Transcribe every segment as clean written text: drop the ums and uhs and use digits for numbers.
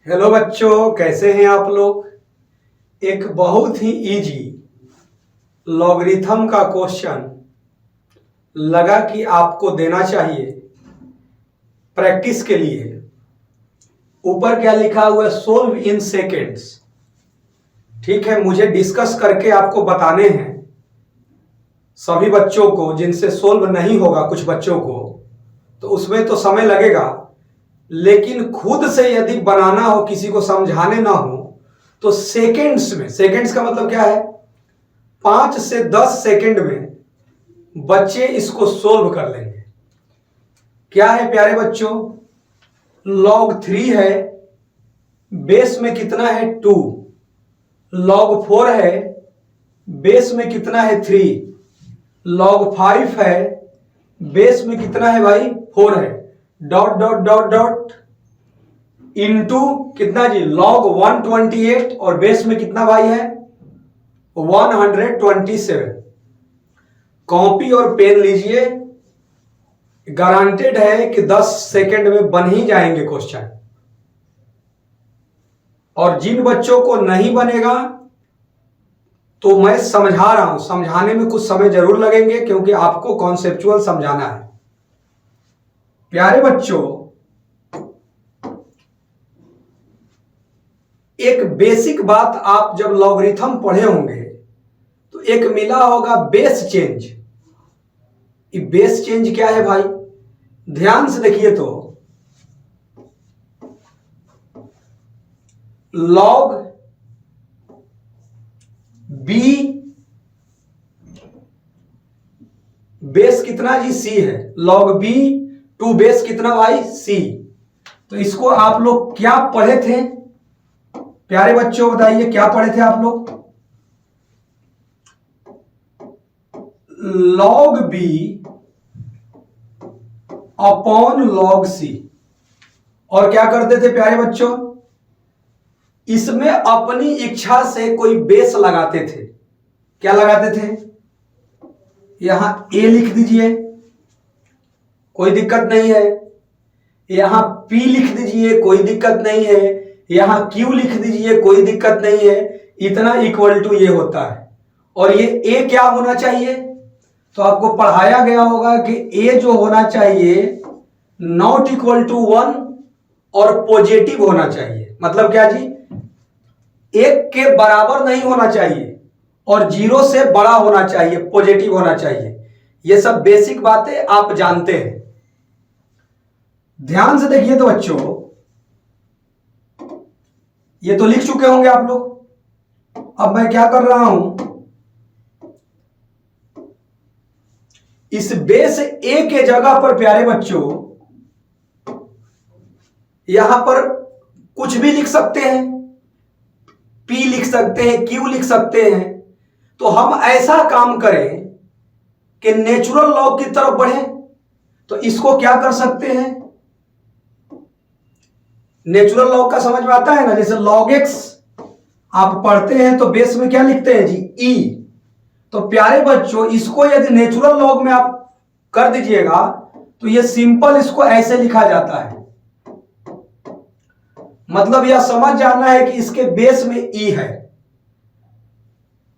Hello बच्चों, कैसे हैं आप लोग। एक बहुत ही इजी लॉगरिथम का क्वेश्चन लगा कि आपको देना चाहिए प्रैक्टिस के लिए। ऊपर क्या लिखा हुआ है? Solve in seconds. ठीक है, मुझे डिस्कस करके आपको बताने हैं सभी बच्चों को, जिनसे सोल्व नहीं होगा कुछ बच्चों को, तो उसमें तो समय लगेगा, लेकिन खुद से यदि बनाना हो, किसी को समझाने ना हो, तो सेकेंड्स में, सेकेंड्स का मतलब क्या है, 5 से 10 सेकेंड में बच्चे इसको सोल्व कर लेंगे। क्या है प्यारे बच्चों? log 3 है, बेस में कितना है 2। log 4 है, बेस में कितना है 3। log 5 है, बेस में कितना है भाई 4 है। Dot dot dot dot into कितना जी log 128, और बेस में कितना भाई है 127। कॉपी और पेन लीजिए, गारंटेड है कि 10 सेकंड में बन ही जाएंगे क्वेश्चन। और जिन बच्चों को नहीं बनेगा तो मैं समझा रहा हूं, समझाने में कुछ समय जरूर लगेंगे, क्योंकि आपको कॉन्सेप्चुअल समझाना है। प्यारे बच्चों, एक बेसिक बात आप जब लॉगरिथम पढ़े होंगे तो एक मिला होगा बेस चेंज। ये बेस चेंज क्या है भाई? ध्यान से देखिए तो, लॉग बी बेस कितना जी सी है, लॉग बी टू बेस कितना भाई सी। तो इसको आप लोग क्या पढ़े थे प्यारे बच्चों, बताइए क्या पढ़े थे आप लोग? Log B upon log c. और क्या करते थे प्यारे बच्चों? इसमें अपनी इच्छा से कोई बेस लगाते थे। क्या लगाते थे? यहां ए लिख दीजिए, कोई दिक्कत नहीं है। यहां P लिख दीजिए, कोई दिक्कत नहीं है। यहां Q लिख दीजिए, कोई दिक्कत नहीं है। इतना इक्वल टू ये होता है। और ये A क्या होना चाहिए? तो आपको पढ़ाया गया होगा कि A जो होना चाहिए नॉट इक्वल टू 1 और पॉजिटिव होना चाहिए। मतलब क्या जी? 1 के बराबर नहीं होना चाहिए और 0 से बड़ा होना चाहिए, पॉजिटिव होना चाहिए। ये सब बेसिक बातें आप जानते हैं। ध्यान से देखिए तो बच्चों, ये तो लिख चुके होंगे आप लोग। अब मैं क्या कर रहा हूं, इस बेस ए के जगह पर प्यारे बच्चों यहां पर कुछ भी लिख सकते हैं, P लिख सकते हैं, Q लिख सकते हैं। तो हम ऐसा काम करें कि नेचुरल लॉग की तरफ बढ़े। तो इसको क्या कर सकते हैं? नेचुरल लॉग का समझ में आता है ना? जैसे log x आप पढ़ते हैं तो बेस में क्या लिखते हैं जी e। तो प्यारे बच्चों, इसको यदि नेचुरल लॉग में आप कर दीजिएगा तो ये सिंपल इसको ऐसे लिखा जाता है। मतलब यह समझ जाना है कि इसके बेस में e है।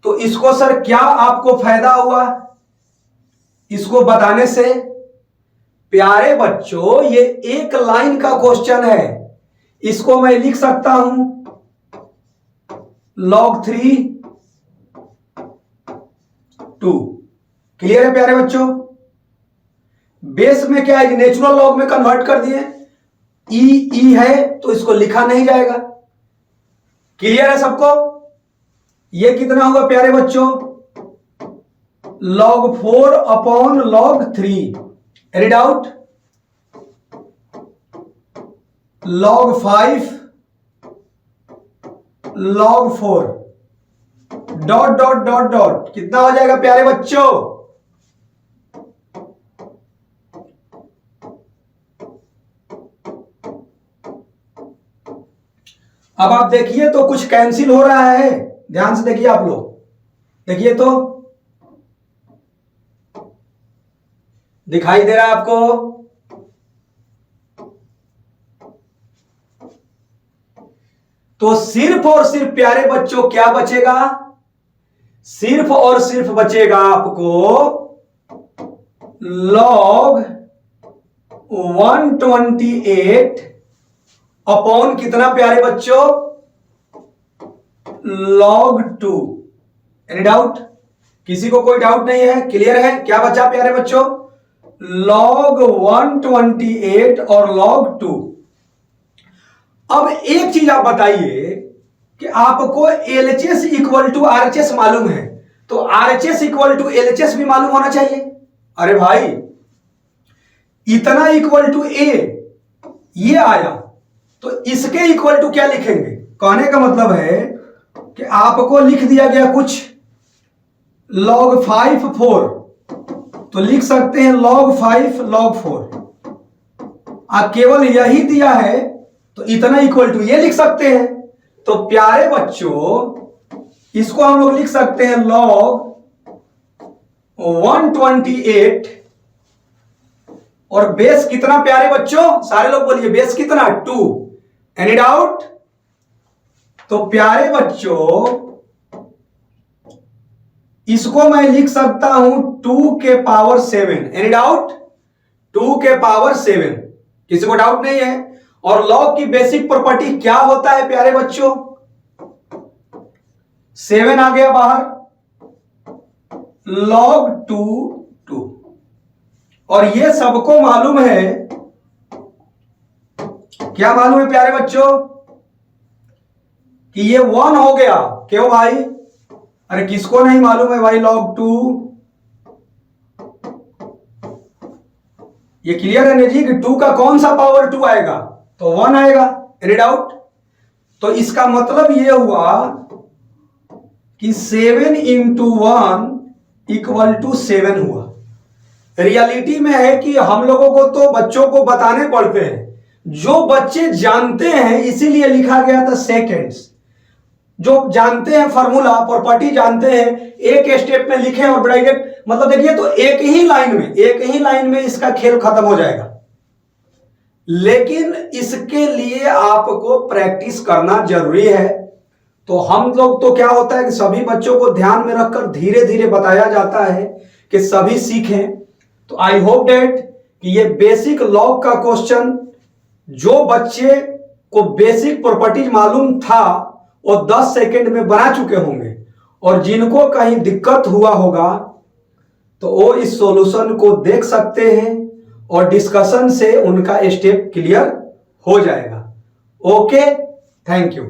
तो इसको सर क्या आपको फायदा हुआ इसको बताने से? प्यारे बच्चों, ये एक लाइन का क्वेश्चन है। इसको मैं लिख सकता हूं log 3 2। क्लियर है प्यारे बच्चों? बेस में क्या है, नेचुरल लॉग में कन्वर्ट कर दिए। ई है तो इसको लिखा नहीं जाएगा। क्लियर है सबको? ये कितना हुआ प्यारे बच्चों? log 4 upon log 3। Any doubt? log 5 log 4 dot dot dot dot कितना हो जाएगा प्यारे बच्चों? अब आप देखिए तो कुछ कैंसिल हो रहा है। ध्यान से देखिए आप लोग, देखिए तो दिखाई दे रहा है आपको? तो सिर्फ और सिर्फ प्यारे बच्चों क्या बचेगा, सिर्फ और सिर्फ बचेगा आपको log 128 अपॉन कितना प्यारे बच्चों, log 2। एनी डाउट, किसी को कोई डाउट नहीं है, क्लियर है? क्या बचा प्यारे बच्चों, log 128 और log 2। अब एक चीज आप बताइए कि आपको LHS इक्वल टू RHS मालूम है, तो RHS इक्वल टू LHS भी मालूम होना चाहिए। अरे भाई इतना इक्वल टू A ये आया, तो इसके इक्वल टू क्या लिखेंगे? कहने का मतलब है कि आपको लिख दिया गया कुछ log 5 4, तो लिख सकते हैं log 5 log 4। आप केवल यही दिया है तो इतना इक्वल टू ये लिख सकते हैं। तो प्यारे बच्चों इसको हम लोग लिख सकते हैं log 128 और बेस कितना प्यारे बच्चों, सारे लोग बोलिए बेस कितना, 2। Any doubt? तो प्यारे बच्चों इसको मैं लिख सकता हूं 2 के पावर 7। Any doubt? 2 के पावर 7, किसी को डाउट नहीं है? और लॉग की बेसिक प्रॉपर्टी क्या होता है प्यारे बच्चों, 7 आ गया बाहर, log 2 2। और ये सबको मालूम है, क्या मालूम है प्यारे बच्चों, कि ये 1 हो गया। क्यों भाई? अरे किसको नहीं मालूम है भाई log 2? ये क्लियर है ना जी कि 2 का कौन सा पावर 2 आएगा, तो 1 आएगा। Any doubt? तो इसका मतलब ये हुआ कि 7 इंटू 1 इक्वल टू 7 हुआ। रियलिटी में है कि हम लोगों को तो बच्चों को बताने पड़ते हैं, जो बच्चे जानते हैं इसीलिए लिखा गया था सेकेंड्स। जो जानते हैं फार्मूला प्रॉपर्टी जानते हैं, एक स्टेप में लिखें और डायरेक्ट मतलब देखिए तो एक ही लाइन में इसका खेल खत्म हो जाएगा। लेकिन इसके लिए आपको प्रैक्टिस करना जरूरी है। तो हम लोग तो क्या होता है कि सभी बच्चों को ध्यान में रखकर धीरे धीरे बताया जाता है कि सभी सीखें। तो आई होप डेट कि ये बेसिक लॉग का क्वेश्चन जो बच्चे को बेसिक प्रॉपर्टीज मालूम था वो 10 सेकंड में बना चुके होंगे, और जिनको कहीं दिक्कत हुआ होगा तो वो इस सॉल्यूशन को देख सकते हैं और डिस्कशन से उनका स्टेप क्लियर हो जाएगा। Okay, thank you.